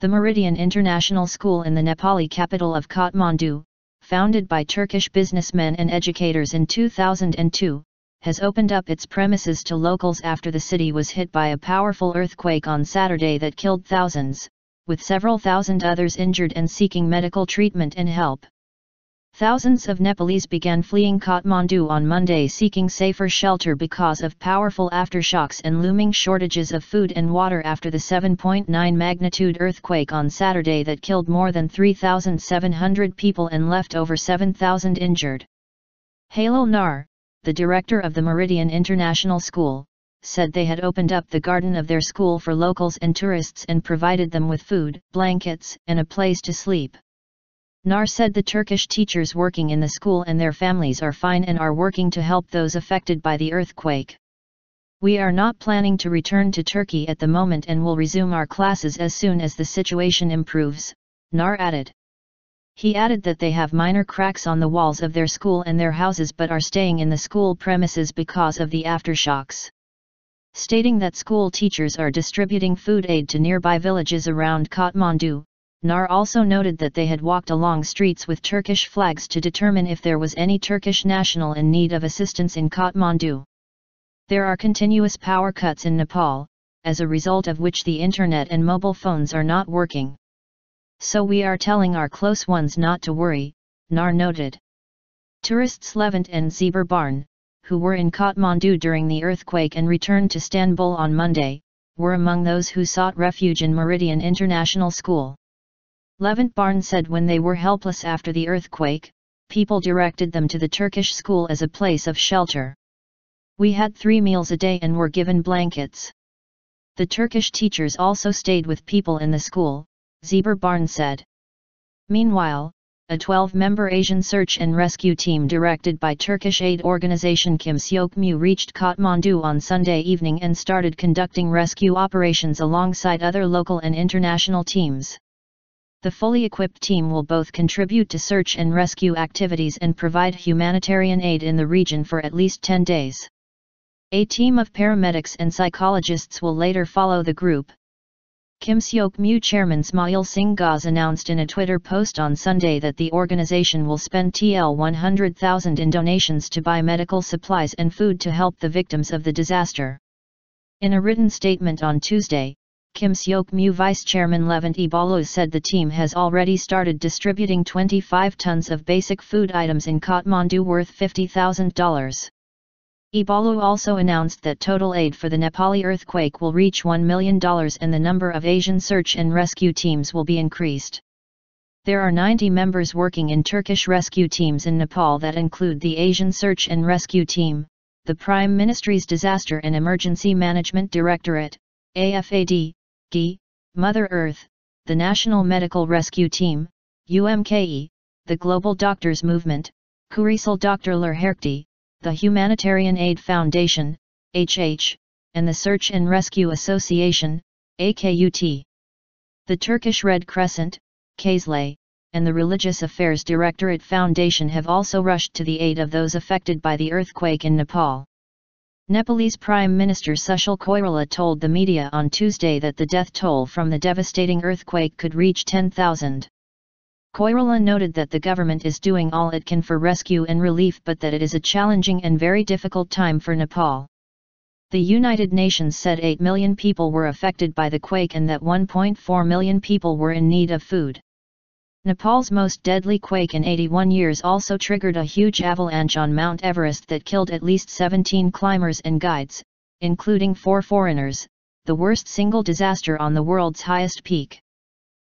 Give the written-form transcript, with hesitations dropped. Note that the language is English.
The Meridian International School in the Nepali capital of Kathmandu, founded by Turkish businessmen and educators in 2002, has opened up its premises to locals after the city was hit by a powerful earthquake on Saturday that killed thousands, with several thousand others injured and seeking medical treatment and help. Thousands of Nepalese began fleeing Kathmandu on Monday seeking safer shelter because of powerful aftershocks and looming shortages of food and water after the 7.9 magnitude earthquake on Saturday that killed more than 3,700 people and left over 7,000 injured. Halil Çınar, the director of the Meridian International School, said they had opened up the garden of their school for locals and tourists and provided them with food, blankets, and a place to sleep. Çınar said the Turkish teachers working in the school and their families are fine and are working to help those affected by the earthquake. We are not planning to return to Turkey at the moment and will resume our classes as soon as the situation improves, Çınar added. He added that they have minor cracks on the walls of their school and their houses but are staying in the school premises because of the aftershocks. Stating that school teachers are distributing food aid to nearby villages around Kathmandu, Çınar also noted that they had walked along streets with Turkish flags to determine if there was any Turkish national in need of assistance in Kathmandu. There are continuous power cuts in Nepal, as a result of which the internet and mobile phones are not working. So we are telling our close ones not to worry, Çınar noted. Tourists Levent and Zeber Barn, who were in Kathmandu during the earthquake and returned to Istanbul on Monday, were among those who sought refuge in Meridian International School. Levent Barn said when they were helpless after the earthquake, people directed them to the Turkish school as a place of shelter. We had 3 meals a day and were given blankets. The Turkish teachers also stayed with people in the school, Zeber Barn said. Meanwhile, a 12-member Asian search and rescue team directed by Turkish aid organization Kim Seok-mu reached Kathmandu on Sunday evening and started conducting rescue operations alongside other local and international teams. The fully equipped team will both contribute to search and rescue activities and provide humanitarian aid in the region for at least 10 days. A team of paramedics and psychologists will later follow the group. Kim Seok-mu chairman Smail Singh Gaz announced in a Twitter post on Sunday that the organization will spend TL 100,000 in donations to buy medical supplies and food to help the victims of the disaster. In a written statement on Tuesday, Kim Seok-mu Vice Chairman Levent Ibalu said the team has already started distributing 25 tons of basic food items in Kathmandu worth $50,000. Ibalu also announced that total aid for the Nepali earthquake will reach $1 million and the number of Asian search and rescue teams will be increased. There are 90 members working in Turkish rescue teams in Nepal that include the Asian Search and Rescue Team, the Prime Ministry's Disaster and Emergency Management Directorate, AFAD, Mother Earth, the National Medical Rescue Team, UMKE, the Global Doctors Movement, Kurisal Dr. Herkti, the Humanitarian Aid Foundation, HH, and the Search and Rescue Association, AKUT. The Turkish Red Crescent, KSLE, and the Religious Affairs Directorate Foundation have also rushed to the aid of those affected by the earthquake in Nepal. Nepalese Prime Minister Sushil Koirala told the media on Tuesday that the death toll from the devastating earthquake could reach 10,000. Koirala noted that the government is doing all it can for rescue and relief but that it is a challenging and very difficult time for Nepal. The United Nations said 8 million people were affected by the quake and that 1.4 million people were in need of food. Nepal's most deadly quake in 81 years also triggered a huge avalanche on Mount Everest that killed at least 17 climbers and guides, including 4 foreigners, the worst single disaster on the world's highest peak.